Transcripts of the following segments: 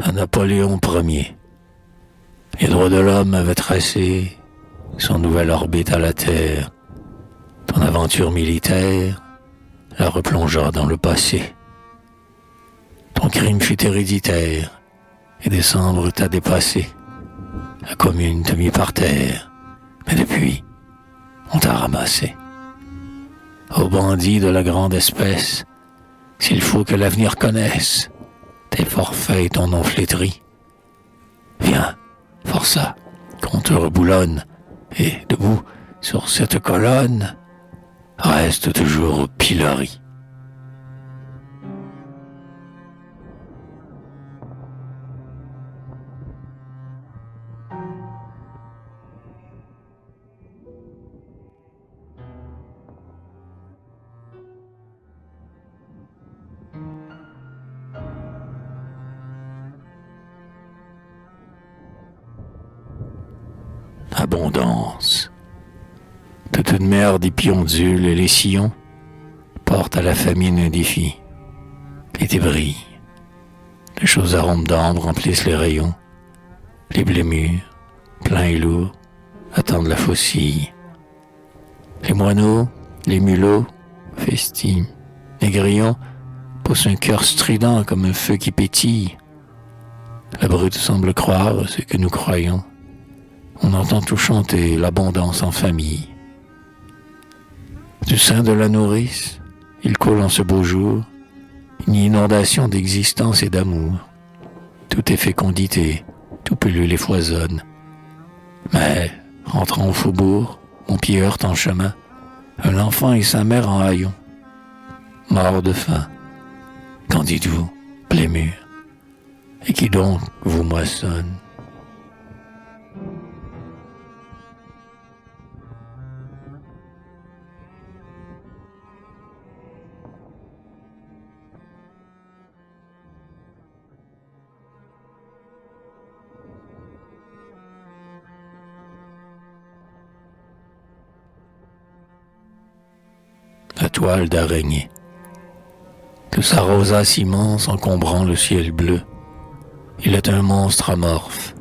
à Napoléon Ier. Les droits de l'homme avaient tracé son nouvelle orbite à la Terre. Ton aventure militaire la replongea dans le passé. Ton crime fut héréditaire et décembre t'a dépassé. La commune te mit par terre, mais depuis, on t'a ramassé. Ô bandit de la grande espèce, s'il faut que l'avenir connaisse tes forfaits et ton nom flétri, viens, forçat, qu'on te reboulonne, et debout sur cette colonne, reste toujours au pilori. Abondance. Toute une mer des piondules et les sillons portent à la famine un défi. L'été brille. Les choses arômes d'ambre remplissent les rayons. Les blés mûrs, pleins et lourds, attendent la faucille. Les moineaux, les mulots, festiment. Les grillons poussent un cœur strident comme un feu qui pétille. La brute semble croire ce que nous croyons. On entend tout chanter, l'abondance en famille. Du sein de la nourrice, il coule en ce beau jour une inondation d'existence et d'amour. Tout est fécondité, tout pullule et foisonne. Mais, rentrant au faubourg, mon pied heurte en chemin un enfant et sa mère en haillons. Morts de faim, qu'en dites-vous, blé mûr? Et qui donc vous moissonne? La toile d'araignée, que sa rosace immense encombrant le ciel bleu. Il est un monstre amorphe,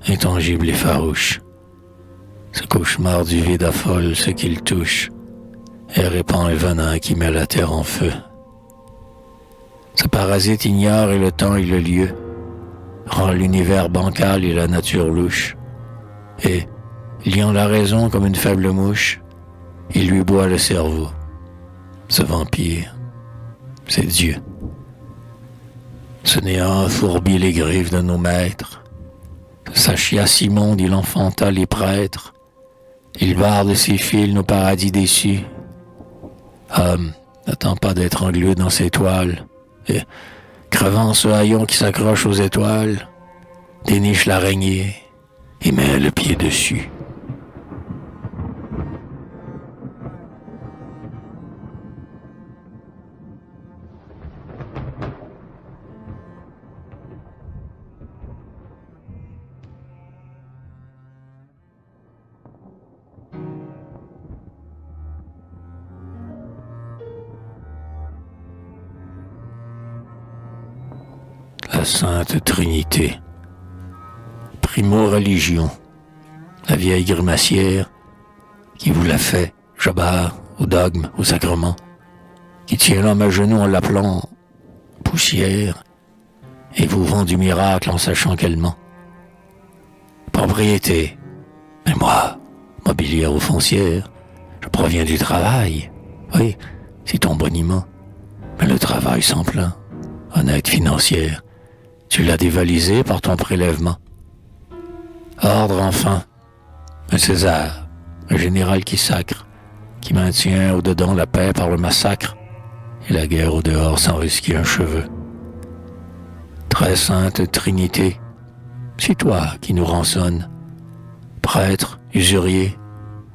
intangible et farouche. Ce cauchemar du vide affole ce qu'il touche et répand un venin qui met la terre en feu. Ce parasite ignore et le temps et le lieu, rend l'univers bancal et la nature louche, et, liant la raison comme une faible mouche, il lui boit le cerveau. Ce vampire, c'est Dieu. Ce néant fourbit les griffes de nos maîtres. De sa chiasse immonde, il enfanta les prêtres. Il barre de ses fils nos paradis déçus. Homme, n'attends pas d'être englué dans ses toiles. Et, crevant ce haillon qui s'accroche aux étoiles, déniche l'araignée et met le pied dessus. La Sainte Trinité. Primo-religion. La vieille grimacière qui vous l'a fait, jobard, au dogme, au sacrement, qui tient l'homme à genoux en l'appelant poussière et vous vend du miracle en sachant qu'elle ment. Propriété. Mais moi, mobilière ou foncière, je proviens du travail. Oui, c'est ton boniment. Mais le travail sans plein, honnête financière, tu l'as dévalisé par ton prélèvement. Ordre enfin, un César, un général qui sacre, qui maintient au-dedans la paix par le massacre et la guerre au dehors sans risquer un cheveu. Très sainte Trinité, c'est toi qui nous rançonnes, prêtre, usurier,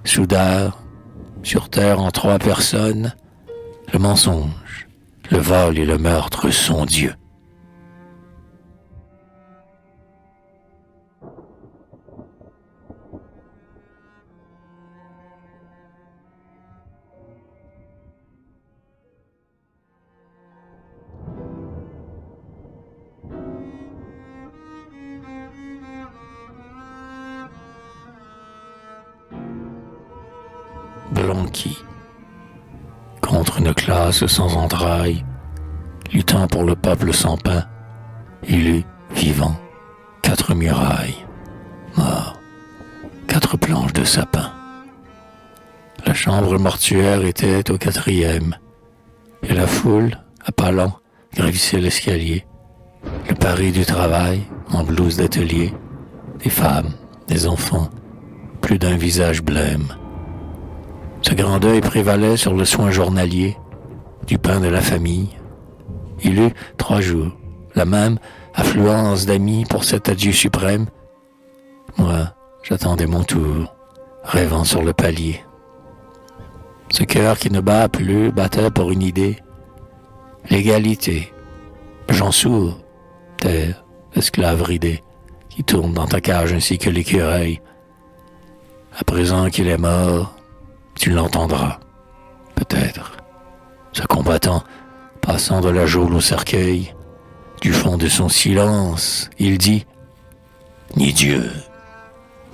soudard, sur terre en 3 personnes, le mensonge, le vol et le meurtre sont Dieu. Blanqui, contre une classe sans entrailles, luttant pour le peuple sans pain, il eut, vivant, 4 murailles, mort, 4 planches de sapin. La chambre mortuaire était au 4e, et la foule, à pas lents, gravissait l'escalier. Le Paris du travail, en blouse d'atelier, des femmes, des enfants, plus d'un visage blême. Ce grand deuil prévalait sur le soin journalier, du pain de la famille. Il eut 3 jours, la même affluence d'amis pour cet adieu suprême. Moi, j'attendais mon tour, rêvant sur le palier. Ce cœur qui ne bat plus battait pour une idée. L'égalité, j'en sourd, terre, esclave ridée, qui tourne dans ta cage ainsi que l'écureuil. À présent qu'il est mort, tu l'entendras, peut-être. Ce combattant, passant de la geôle au cercueil, du fond de son silence, il dit « Ni Dieu,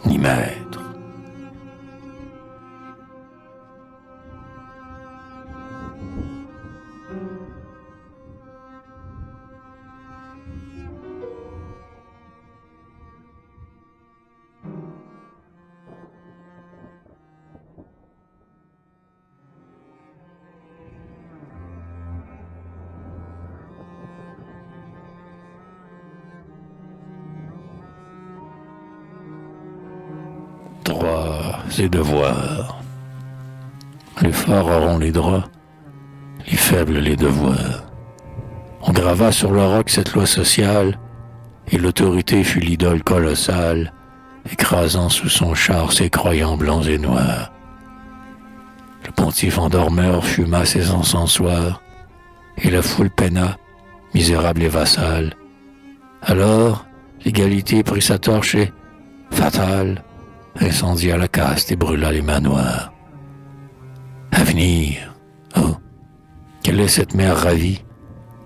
ni maître. » Droits et devoirs. Les forts auront les droits, les faibles les devoirs. On grava sur le roc cette loi sociale, et l'autorité fut l'idole colossale, écrasant sous son char ses croyants blancs et noirs. Le pontife endormeur fuma ses encensoirs, et la foule peina, misérable et vassale. Alors, l'égalité prit sa torche et, fatale, incendia la caste et brûla les manoirs. Avenir, oh, quelle est cette mère ravie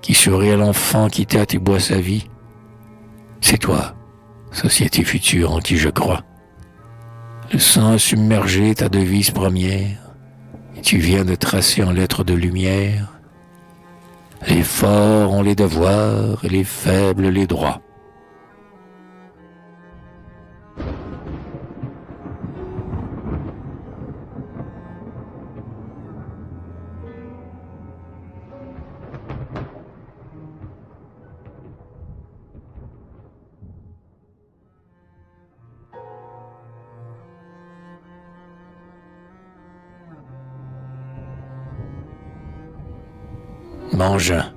qui sourit à l'enfant qui tâte et boit sa vie? C'est toi, société future en qui je crois. Le sang a submergé ta devise première, et tu viens de tracer en lettres de lumière. Les forts ont les devoirs et les faibles les droits. Mangin,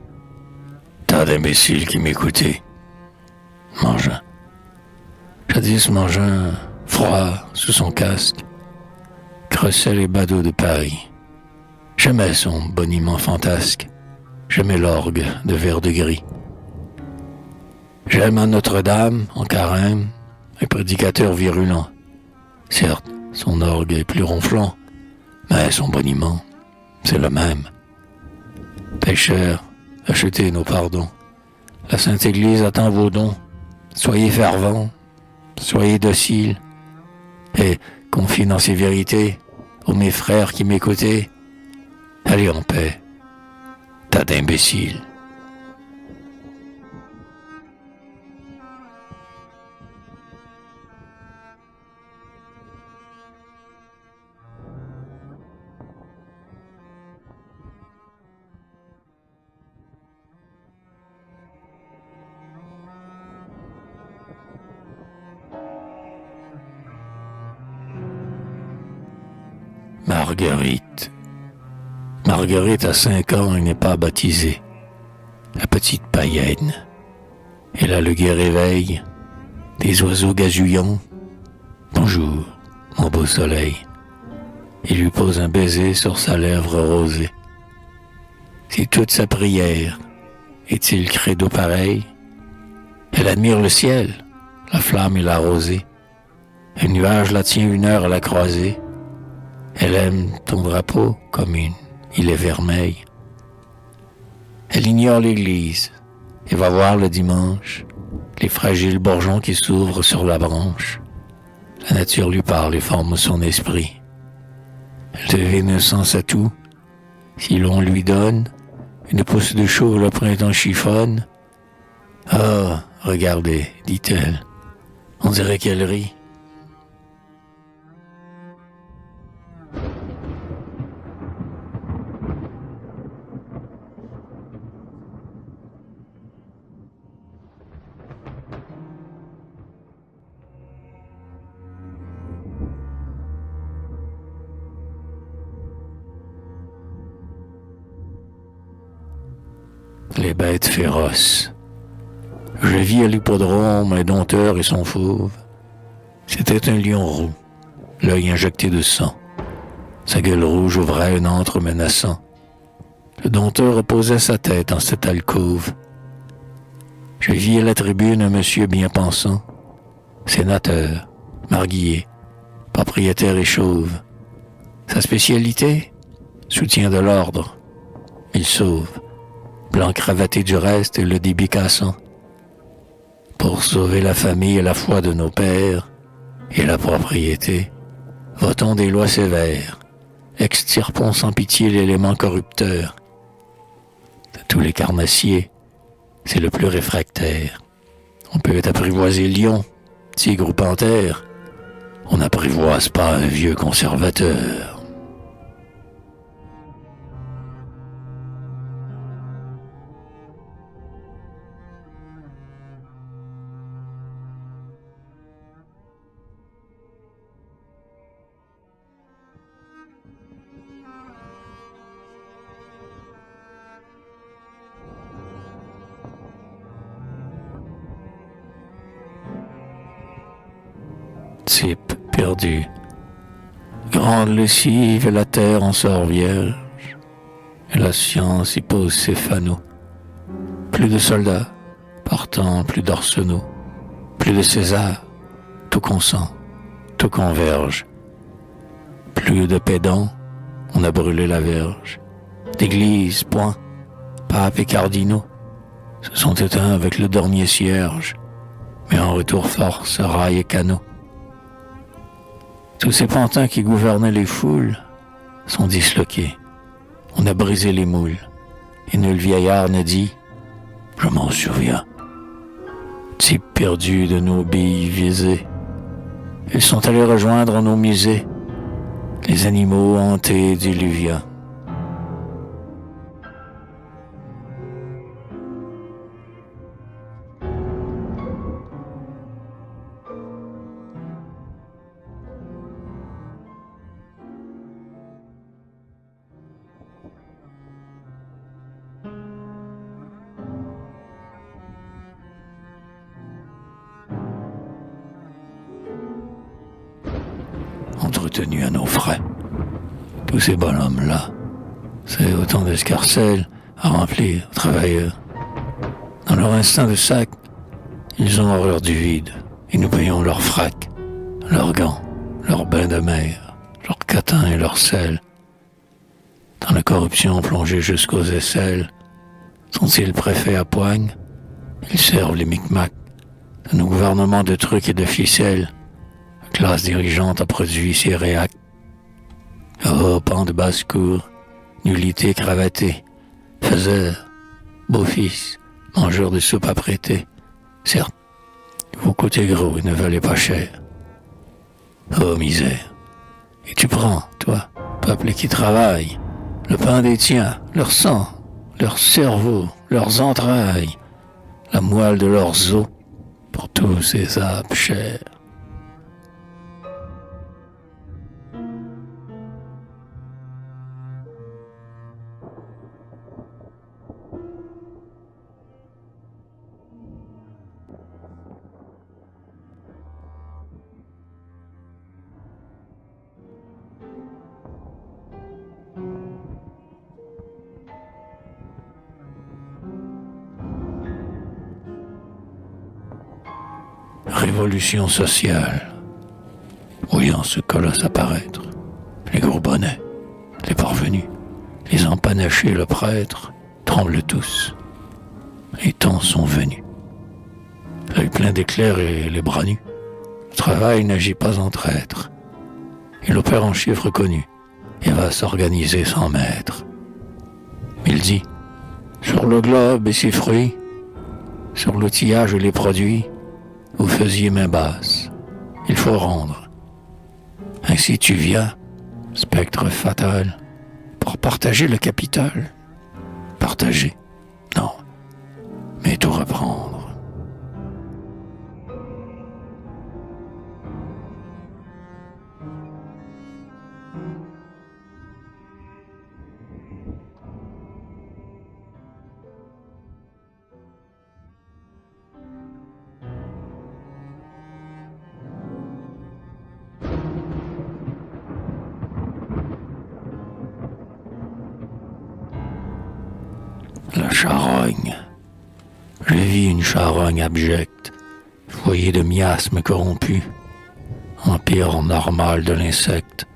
tas d'imbéciles qui m'écoutaient. Mangin. Jadis Mangin, froid sous son casque, crossait les badauds de Paris. J'aimais son boniment fantasque, j'aimais l'orgue de verre de gris. J'aime à Notre-Dame, en carême, un prédicateur virulent. Certes, son orgue est plus ronflant, mais son boniment, c'est le même. Pécheurs, achetez nos pardons. La Sainte Église attend vos dons. Soyez fervents, soyez dociles, et confiez dans ces vérités aux mes frères qui m'écoutaient. Allez en paix, tas d'imbéciles. Marguerite. Marguerite a 5 ans et n'est pas baptisée. La petite païenne. Elle a le gai réveil, des oiseaux gazouillants. Bonjour, mon beau soleil. Il lui pose un baiser sur sa lèvre rosée. C'est toute sa prière. Est-il credo pareil? Elle admire le ciel, la flamme et la rosée. Un nuage la tient 1 heure à la croisée. Elle aime ton drapeau comme il est vermeil. Elle ignore l'église et va voir le dimanche les fragiles bourgeons qui s'ouvrent sur la branche. La nature lui parle et forme son esprit. Elle TV ne sens à tout. Si l'on lui donne une pousse de chaud, le printemps chiffonne. Ah, regardez, dit-elle, on dirait qu'elle rit. Les bêtes féroces. Je vis à l'hippodrome un dompteur et son fauve. C'était un lion roux, l'œil injecté de sang. Sa gueule rouge ouvrait un antre menaçant. Le dompteur reposait sa tête dans cette alcôve. Je vis à la tribune un monsieur bien pensant, sénateur, marguillier, propriétaire et chauve. Sa spécialité, soutien de l'ordre. Il sauve. Blanc cravaté du reste et le débit cassant. Pour sauver la famille et la foi de nos pères et la propriété, votons des lois sévères, extirpons sans pitié l'élément corrupteur. De tous les carnassiers, c'est le plus réfractaire. On peut apprivoiser lion, tigre ou panthère, on n'apprivoise pas un vieux conservateur. Type perdu. Grande lessive et la terre en sort vierge. Et la science y pose ses fanaux. Plus de soldats, partant plus d'arsenaux. Plus de César, tout consent, tout converge. Plus de pédants, on a brûlé la verge. D'églises, point, papes et cardinaux se sont éteints avec le dernier cierge. Mais en retour force, rails et canaux. Tous ces pantins qui gouvernaient les foules sont disloqués. On a brisé les moules. Et nul vieillard ne dit « Je m'en souviens ». Types perdus de nos billes visées. Ils sont allés rejoindre nos musées les animaux hantés diluviens. Entretenus à nos frais. Tous ces bonhommes-là, c'est autant d'escarcelles à remplir aux travailleurs. Dans leur instinct de sac, ils ont horreur du vide, et nous payons leurs fracs, leurs gants, leurs bains de mer, leurs catins et leurs sels. Dans la corruption plongée jusqu'aux aisselles, sont-ils préfets à poigne? Ils servent les micmacs de nos gouvernements de trucs et de ficelles. Classe dirigeante a produit ses réacs. Oh, pan de basse-cour, nullité cravatée, faiseur, beau-fils, mangeur de soupe apprêtée. Certes, vous coûtez gros et ne valez pas cher. Oh, misère. Et tu prends, toi, peuple qui travaille, le pain des tiens, leur sang, leur cerveau, leurs entrailles, la moelle de leurs os, pour tous ces âpres chers. Révolution sociale. Voyant ce colosse apparaître, les gros bonnets, les parvenus, les empanachés, le prêtre, tremblent tous. Les temps sont venus. L'œil plein d'éclairs et les bras nus. Le travail n'agit pas en traître. Il opère en chiffres connus. et va s'organiser sans maître. Il dit, sur le globe et ses fruits, sur l'outillage et les produits, vous faisiez main basse. Il faut rendre. Ainsi tu viens, spectre fatal, pour partager le capital. Partager? Non, mais tout reprendre. La charogne. Je vis une charogne abjecte, foyer de miasmes corrompus, empire normal de l'insecte,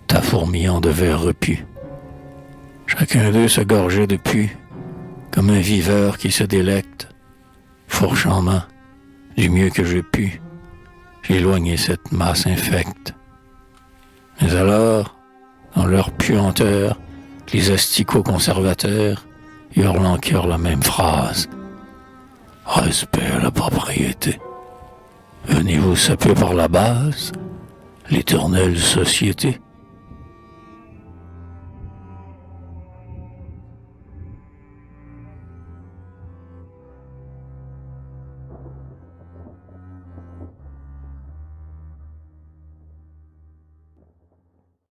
tafourmillant de vers repus. Chacun d'eux se gorgeait de pu, comme un viveur qui se délecte, fourche en main, du mieux que j'ai pu, j'ai éloigné cette masse infecte. Mais alors, dans leur puanteur, les asticots conservateurs hurlent en chœur la même phrase. Respect à la propriété. Venez-vous saper par la base, l'éternelle société.